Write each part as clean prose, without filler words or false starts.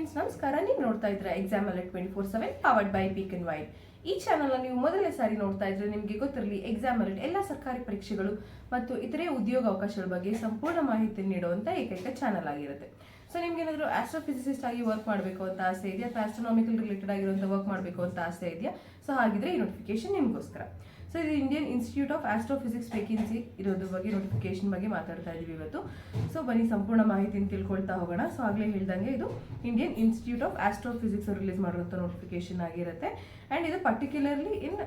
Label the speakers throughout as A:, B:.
A: Friends, ನಮಸ್ಕಾರ. ನೀವು ನೋಡ್ತಾ ಇದ್ರೆ exam alert 24/7 powered by peak and white. ಈ ಚಾನಲ್ ನೀವು ಮೊದಲನೇ ಸಾರಿ ನೋಡ್ತಾ ಇದ್ರೆ ನಿಮಗೆ ಗೊತ್ತಿರಲಿ, ಎಕ್ಸಾಮ್ ಅಲರ್ಟ್ ಎಲ್ಲ ಸರ್ಕಾರಿ ಪರೀಕ್ಷೆಗಳು ಮತ್ತು ಇತರೆ ಉದ್ಯೋಗ ಅವಕಾಶಗಳ ಬಗ್ಗೆ ಸಂಪೂರ್ಣ ಮಾಹಿತಿ ನೀಡುವಂತ ಏಕೈಕ ಚಾನಲ್ ಆಗಿರುತ್ತೆ. ಸೊ ನಿಮ್ಗೆ ಏನಾದರೂ ಆಸ್ಟ್ರೋಫಿಸಿಸಿಸ್ಟ್ ಆಗಿ ವರ್ಕ್ ಮಾಡಬೇಕು ಅಂತ ಆಸೆ ಇದೆಯಾ ಅಥವಾ ಆಸ್ಟ್ರೋನಾಮಿಕಲ್ ರಿಲೇಟೆಡ್ ಆಗಿರುವಂಥ ವರ್ಕ್ ಮಾಡಬೇಕು ಅಂತ ಆಸೆ ಇದೆಯಾ? ಸೊ ಹಾಗಿದ್ರೆ ಈ ನೋಟಿಫಿಕೇಶನ್ ನಿಮಗೋಸ್ಕರ. ಸೊ ಇದು Indian institute of astrophysics vacancy ಇರೋದ್ರ ಬಗ್ಗೆ ನೋಟಿಫಿಕೇಶನ್ ಬಗ್ಗೆ ಮಾತಾಡ್ತಾ ಇದೀವಿ ಇವತ್ತು. ಸೊ ಬನ್ನಿ ಸಂಪೂರ್ಣ ಮಾಹಿತಿನ ತಿಳ್ಕೊಳ್ತಾ ಹೋಗೋಣ. ಸೊ ಆಗಲೇ ಹೇಳ್ದಂಗೆ ಇದು Indian institute of astrophysics release ಮಾಡುವಂಥ ನೋಟಿಫಿಕೇಶನ್ ಆಗಿರುತ್ತೆ. ಆ್ಯಂಡ್ ಇದು ಪರ್ಟಿಕ್ಯುಲರ್ಲಿ ಇನ್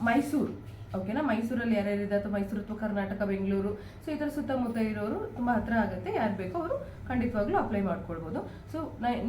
A: ಮೈಸೂರು. ಓಕೆನಾ, ಮೈಸೂರಲ್ಲಿ ಯಾರ್ಯಾರಿದೆ ಅಥವಾ ಮೈಸೂರು ಅಥವಾ ಕರ್ನಾಟಕ, ಬೆಂಗಳೂರು, ಸೊ ಈ ಥರ ಸುತ್ತಮುತ್ತ ಇರೋರು ತುಂಬ ಹತ್ರ ಆಗುತ್ತೆ. ಯಾರು ಬೇಕೋ ಅವರು ಖಂಡಿತವಾಗ್ಲೂ ಅಪ್ಲೈ ಮಾಡ್ಕೊಳ್ಬೋದು. So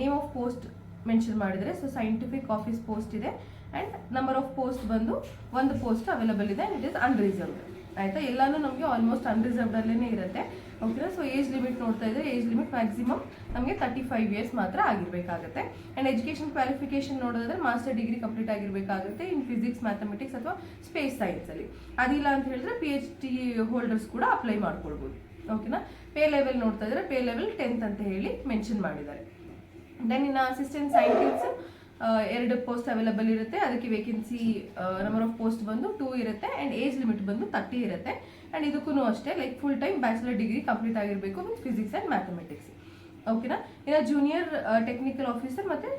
A: name of post mention ಮಾಡಿದರೆ, ಸೊ ಸೈಂಟಿಫಿಕ್ ಆಫೀಸ್ ಪೋಸ್ಟ್ ಇದೆ. ಆ್ಯಂಡ್ ನಂಬರ್ ಆಫ್ ಪೋಸ್ಟ್ ಬಂದು ಒಂದು ಪೋಸ್ಟ್ ಅವೈಲಬಲ್ ಇದೆ. It is unreserved. ಆಯಿತಾ, ಎಲ್ಲಾನು ನಮಗೆ ಆಲ್ಮೋಸ್ಟ್ ಅನ್ರಿಸರ್ವ್ಡಲ್ಲೇ ಇರುತ್ತೆ. ಓಕೆನಾ. ಸೊ ಏಜ್ ಲಿಮಿಟ್ ನೋಡ್ತಾ ಇದ್ದರೆ, ಏಜ್ ಲಿಮಿಟ್ ಮ್ಯಾಕ್ಸಿಮಮ್ ನಮಗೆ 35 ಇಯರ್ಸ್ ಮಾತ್ರ ಆಗಿರಬೇಕಾಗುತ್ತೆ. ಆ್ಯಂಡ್ ಎಜುಕೇಷನ್ ಕ್ವಾಲಿಫಿಕೇಶನ್ ನೋಡೋದಾದ್ರೆ ಮಾಸ್ಟರ್ ಡಿಗ್ರಿ ಕಂಪ್ಲೀಟ್ ಆಗಿರಬೇಕಾಗುತ್ತೆ ಇನ್ ಫಿಸಿಕ್ಸ್, ಮ್ಯಾಥಮೆಟಿಕ್ಸ್ ಅಥವಾ ಸ್ಪೇಸ್ ಸೈನ್ಸಲ್ಲಿ. ಅದಿಲ್ಲ ಅಂತ ಹೇಳಿದ್ರೆ PhD ಹೋಲ್ಡರ್ಸ್ ಕೂಡ ಅಪ್ಲೈ ಮಾಡ್ಕೊಳ್ಬೋದು. ಓಕೆನಾ. ಪೇ ಲೆವೆಲ್ ನೋಡ್ತಾ ಇದ್ರೆ ಪೇ ಲೆವೆಲ್ 10th ಅಂತ ಹೇಳಿ ಮೆನ್ಷನ್ ಮಾಡಿದ್ದಾರೆ. ದೆನ್ ಇನ್ನು ಅಸಿಸ್ಟೆಂಟ್ ಸೈಂಟಿಸ್ಟ್ 2 ಪೋಸ್ಟ್ ಅವೈಲಬಲ್ ಇರುತ್ತೆ. ಅದಕ್ಕೆ ವೇಕೆನ್ಸಿ ನಂಬರ್ ಆಫ್ ಪೋಸ್ಟ್ ಬಂದು 2 ಇರುತ್ತೆ. ಆ್ಯಂಡ್ ಏಜ್ ಲಿಮಿಟ್ ಬಂದು 30 ಇರುತ್ತೆ. ಆ್ಯಂಡ್ ಇದಕ್ಕೂ ಅಷ್ಟೇ like full time bachelor degree complete ಆಗಿರಬೇಕು ವಿತ್ ಫಿಸಿಕ್ಸ್ ಆ್ಯಂಡ್ ಮ್ಯಾಥಮೆಟಿಕ್ಸ್. ಓಕೆನಾ. ಇನ್ನು ಜೂನಿಯರ್ ಟೆಕ್ನಿಕಲ್ ಆಫೀಸರ್ ಮತ್ತು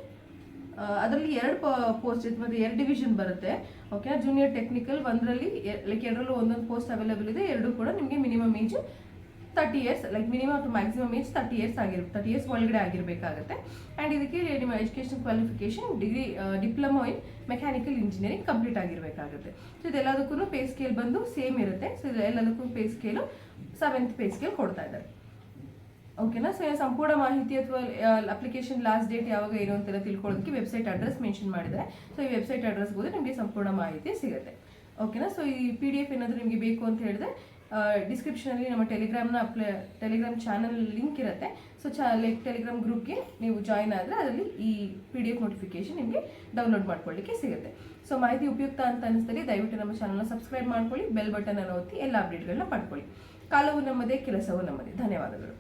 A: ಅದರಲ್ಲಿ 2 ಪೋಸ್ಟ್ ಇತ್ತು ಮತ್ತು 2 ಡಿವಿಷನ್ ಬರುತ್ತೆ. ಓಕೆನಾ. ಜೂನಿಯರ್ ಟೆಕ್ನಿಕಲ್ ಒಂದರಲ್ಲಿ ಲೈಕ್ 2ರಲ್ಲೂ ಒಂದೊಂದು ಪೋಸ್ಟ್ ಅವೈಲಬಲ್ ಇದೆ. 2 ಕೂಡ ನಿಮಗೆ minimum age 30 years, like minimum to maximum age 30 years 30 years ಒಳಗಡೆ ಆಗಿರಬೇಕಾಗುತ್ತೆ. ಆ್ಯಂಡ್ ಇದಕ್ಕೆ ನಿಮ್ಮ education qualification diploma in mechanical engineering complete ಆಗಿರಬೇಕಾಗುತ್ತೆ. ಸೊ ಇದೆಲ್ಲದಕ್ಕೂ ಪೇ ಸ್ಕೇಲ್ ಬಂದು ಸೇಮ್ ಇರುತ್ತೆ. ಸೊ ಇದೆಲ್ಲದಕ್ಕೂ pay scale 7th pay scale ಕೊಡ್ತಾ ಇದ್ದಾರೆ. ಓಕೆನಾ. ಸೊ ಸಂಪೂರ್ಣ ಮಾಹಿತಿ ಅಥವಾ ಅಪ್ಲಿಕೇಶನ್ ಲಾಸ್ಟ್ ಡೇಟ್ ಯಾವಾಗ ಏನು ಅಂತೆಲ್ಲ ತಿಳ್ಕೊಳ್ಳೋದಕ್ಕೆ ವೆಬ್ಸೈಟ್ ಅಡ್ರೆಸ್ ಮೆನ್ಷನ್ ಮಾಡಿದ್ದಾರೆ. ಸೊ ಈ ವೆಬ್ಸೈಟ್ ಅಡ್ರೆಸ್ ಹೋದರೆ ನಿಮಗೆ ಸಂಪೂರ್ಣ ಮಾಹಿತಿ ಸಿಗುತ್ತೆ. ಓಕೆನಾ. ಸೊ ಈ PDF ಏನಾದರೂ ನಿಮಗೆ ಬೇಕು ಅಂತ ಹೇಳಿದ್ರೆ ಡಿಸ್ಕ್ರಿಪ್ಷನಲ್ಲಿ ನಮ್ಮ ಟೆಲಿಗ್ರಾಮ್ ಚಾನಲ್ ಲಿಂಕ್ ಇರುತ್ತೆ. ಸೊ ಲೈಕ್ ಟೆಲಿಗ್ರಾಮ್ ಗ್ರೂಪ್ಗೆ ನೀವು ಜಾಯ್ನ್ ಆದರೆ ಅದರಲ್ಲಿ ಈ PDF ನೋಟಿಫಿಕೇಶನ್ ನಿಮಗೆ ಡೌನ್ಲೋಡ್ ಮಾಡ್ಕೊಳ್ಳಿಕ್ಕೆ ಸಿಗುತ್ತೆ. ಸೊ ಮಾಹಿತಿ ಉಪಯುಕ್ತ ಅಂತ ಅನಿಸ್ತದೆ ದಯವಿಟ್ಟು ನಮ್ಮ ಚಾನಲ್ನ ಸಬ್ಸ್ಕ್ರೈಬ್ ಮಾಡ್ಕೊಳ್ಳಿ, ಬೆಲ್ ಬಟನ್ ಅನ್ನು ಒತ್ತಿ ಎಲ್ಲ ಅಪ್ಡೇಟ್ಗಳನ್ನ ಪಡ್ಕೊಳ್ಳಿ. ಕಾಲವು ನಮ್ಮದೇ, ಕೆಲಸವು ನಮ್ಮದೇ. ಧನ್ಯವಾದಗಳು.